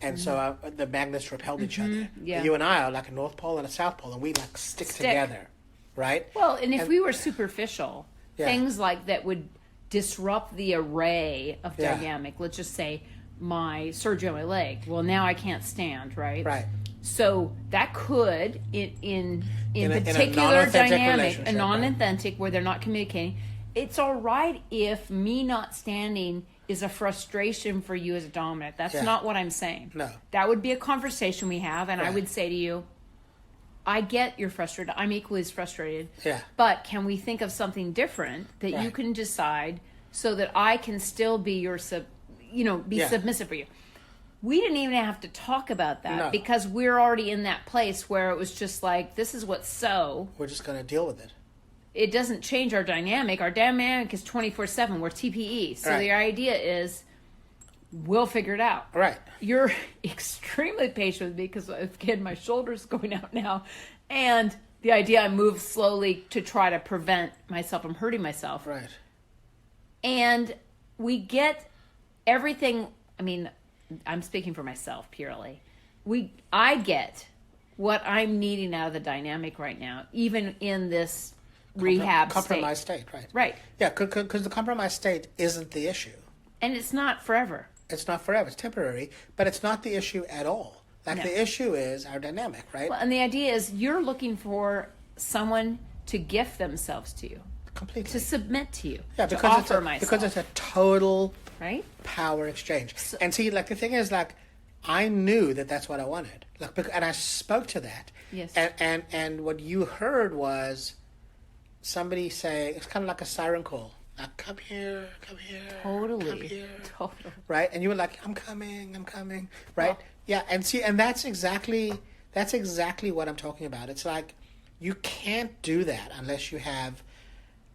And so the magnets repelled each other. Yeah. You and I are like a North Pole and a South Pole, and we like stick together, right? Well, and if we were superficial, things like that would disrupt the array of dynamic. Let's just say my surgery on my leg. Well, now I can't stand, right? Right. So that could, in particular dynamic, a non-authentic where they're not communicating, it's all right if me not standing is a frustration for you as a dominant. That's not what I'm saying. No. That would be a conversation we have, and I would say to you, I get you're frustrated. I'm equally as frustrated. Yeah. But can we think of something different that you can decide so that I can still be your submissive for you? We didn't even have to talk about that because we're already in that place where it was just like, this is what's so. We're just going to deal with it. It doesn't change our dynamic. Our dynamic is 24/7. We're TPE. So the idea is we'll figure it out. Right. You're extremely patient with me because, again, my shoulder's going out now. And the idea I move slowly to try to prevent myself from hurting myself. Right. And we get everything, I mean, I'm speaking for myself purely. I get what I'm needing out of the dynamic right now, even in this rehab compromised state, right? Right. Yeah, because the compromised state isn't the issue. And it's not forever. It's not forever. It's temporary, but it's not the issue at all. Like the issue is our dynamic, right? Well, and the idea is you're looking for someone to gift themselves to you. Completely. To submit to you. Yeah, to offer myself. Because it's a total power exchange. So, and see, like the thing is, like I knew that's what I wanted. Like, and I spoke to that. Yes. And what you heard was somebody say, it's kind of like a siren call. Like, come here. Totally. Come here. Totally. Right? And you were like, I'm coming. Right? Well, yeah. And see, and that's exactly what I'm talking about. It's like, you can't do that unless you have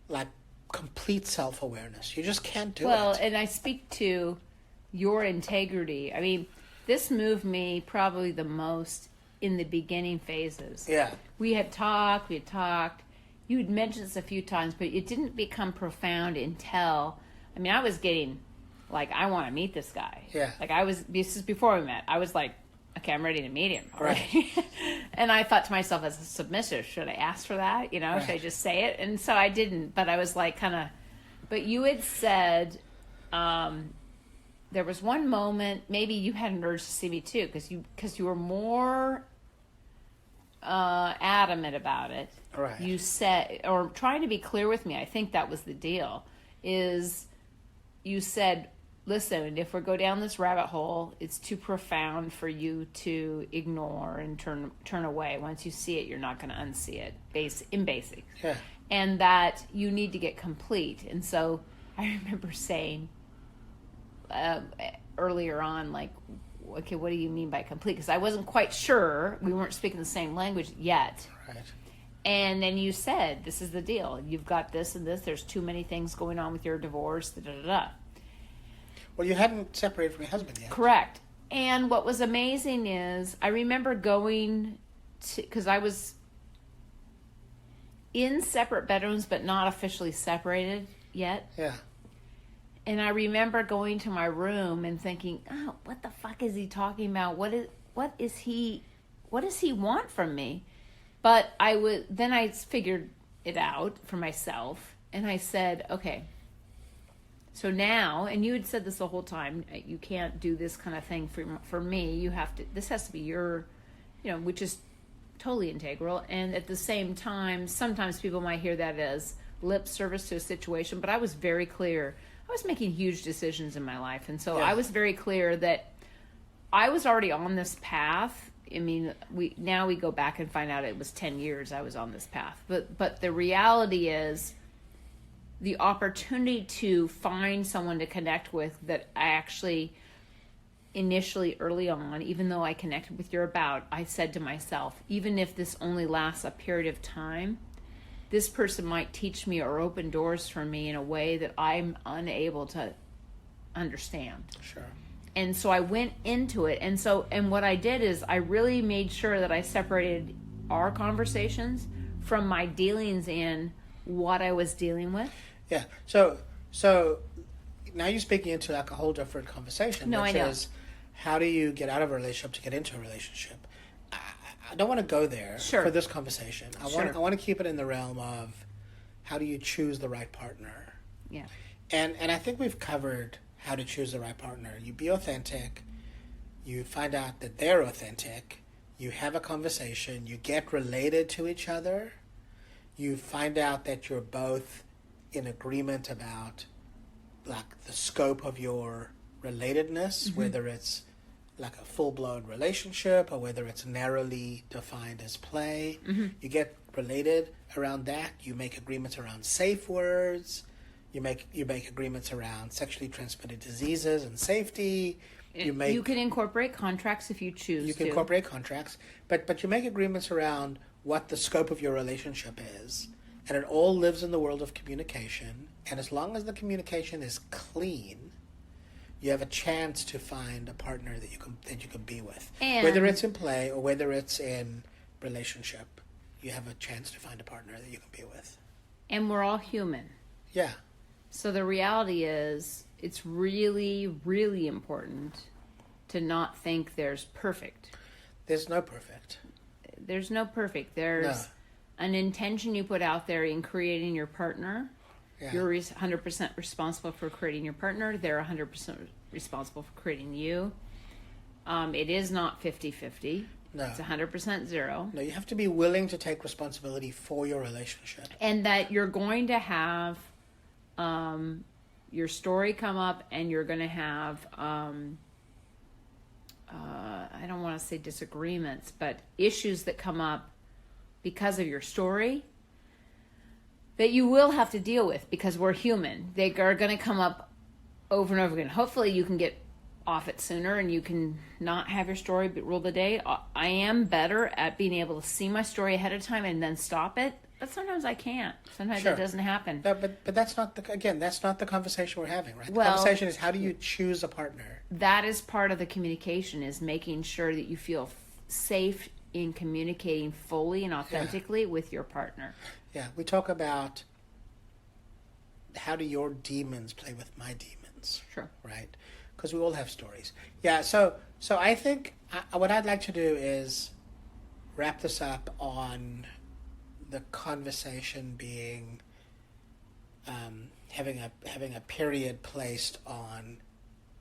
like complete self-awareness. You just can't do it. Well, and I speak to your integrity. I mean, this moved me probably the most in the beginning phases. Yeah. We had talked. You had mentioned this a few times, but it didn't become profound until, I mean, I was getting, like, I want to meet this guy. Yeah. Like, this is before we met. I was like, okay, I'm ready to meet him. Right. And I thought to myself, as a submissive, should I ask for that? Should I just say it? And so I didn't, but I was like but you had said, there was one moment, maybe you had an urge to see me too, because you were more adamant about it. Right. You said, or trying to be clear with me, I think that was the deal, is you said, listen, if we go down this rabbit hole, it's too profound for you to ignore and turn away. Once you see it, you're not going to unsee it, in basics. Yeah. And that you need to get complete. And so I remember saying earlier on, like, okay, what do you mean by complete? Because I wasn't quite sure. We weren't speaking the same language yet. Right. And then you said, this is the deal. You've got this and this. There's too many things going on with your divorce. Da-da-da-da. Well, you hadn't separated from your husband yet. Correct. And what was amazing is I remember going to, because I was in separate bedrooms but not officially separated yet. Yeah. And I remember going to my room and thinking, oh, what the fuck is he talking about? What does he want from me? But then I figured it out for myself, and I said, okay, so now, and you had said this the whole time, you can't do this kind of thing for me. You have to, this has to be your, which is totally integral. And at the same time, sometimes people might hear that as lip service to a situation, but I was very clear. I was making huge decisions in my life, and so I was very clear that I was already on this path. I mean, we go back and find out it was 10 years I was on this path. But the reality is the opportunity to find someone to connect with that I actually initially early on, even though I connected with your about, I said to myself, even if this only lasts a period of time, this person might teach me or open doors for me in a way that I'm unable to understand. Sure. And so I went into it. And what I did is I really made sure that I separated our conversations from my dealings in what I was dealing with. Yeah. So now you're speaking into like a whole different conversation. No, which I know. Is how do you get out of a relationship to get into a relationship? I don't want to go there for this conversation. I want to keep it in the realm of how do you choose the right partner. Yeah. And I think we've covered how to choose the right partner. You be authentic. You find out that they're authentic. You have a conversation. You get related to each other. You find out that you're both in agreement about like the scope of your relatedness, whether it's like a full-blown relationship or whether it's narrowly defined as play. You get related around that. You make agreements around safe words. You make agreements around sexually transmitted diseases and safety. You can incorporate contracts if you choose. You can incorporate contracts, but you make agreements around what the scope of your relationship is, and it all lives in the world of communication. And as long as the communication is clean, you have a chance to find a partner that you can be with, and whether it's in play or whether it's in relationship. You have a chance to find a partner that you can be with. And we're all human. Yeah. So the reality is, it's really, really important to not think there's perfect. There's no perfect. There's no perfect. There's an intention you put out there in creating your partner. Yeah. You're 100% responsible for creating your partner. They're 100% responsible for creating you. It is not 50-50. No. It's 100% zero. No, you have to be willing to take responsibility for your relationship. And that you're going to have your story come up, and you're going to have, I don't want to say disagreements, but issues that come up because of your story that you will have to deal with because we're human. They are going to come up over and over again. Hopefully you can get off it sooner and you can not have your story rule the day. I am better at being able to see my story ahead of time and then stop it. But sometimes I can't. Sometimes that doesn't happen. No, but that's not that's not the conversation we're having, right? Well, the conversation is how do you choose a partner? That is part of the communication, is making sure that you feel safe in communicating fully and authentically with your partner. Yeah, we talk about how do your demons play with my demons. Sure. Right? Because we all have stories. Yeah, so I think what I'd like to do is wrap this up on the conversation being having a period placed on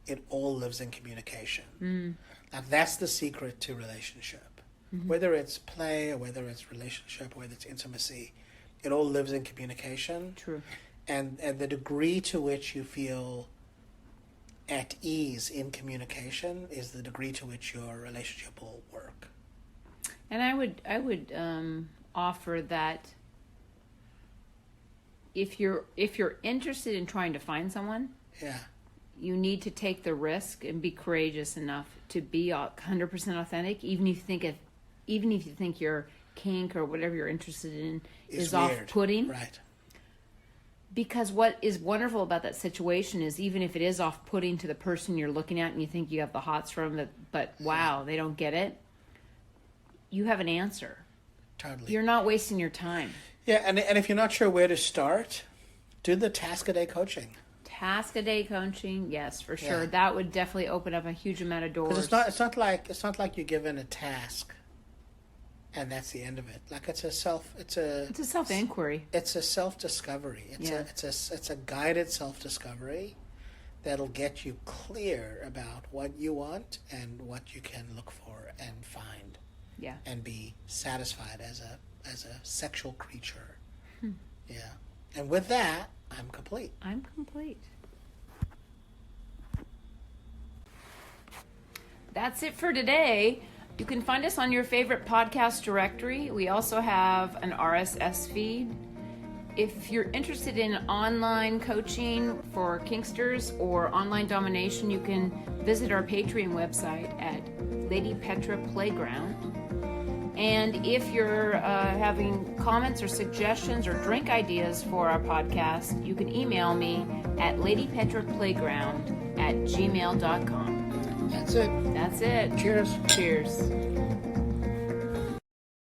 it all lives in communication. Like that's the secret to relationship. Whether it's play or whether it's relationship or whether it's intimacy, it all lives in communication. True. And the degree to which you feel at ease in communication is the degree to which your relationship will work. And I would offer that if you're interested in trying to find someone, you need to take the risk and be courageous enough to be 100% authentic, even if you think your kink or whatever you're interested in is off-putting. Right. Because what is wonderful about that situation is even if it is off-putting to the person you're looking at and you think you have the hots from them, but wow, they don't get it, you have an answer. Totally. You're not wasting your time. Yeah, and if you're not sure where to start, do the task-a-day coaching. Task-a-day coaching, yes, for sure. Yeah. That would definitely open up a huge amount of doors. Because it's not like you're given a task and that's the end of it. Like it's a self-inquiry. It's a self-discovery. It's a guided self-discovery that'll get you clear about what you want and what you can look for and find. Yeah. and be satisfied as a sexual creature. Yeah. And with that, I'm complete. I'm complete. That's it for today. You can find us on your favorite podcast directory. We also have an RSS feed. If you're interested in online coaching for kinksters or online domination, you can visit our Patreon website at Lady Petra Playground. And if you're having comments or suggestions or drink ideas for our podcast, you can email me at ladypetraplayground@gmail.com. That's it. That's it. Cheers. Cheers.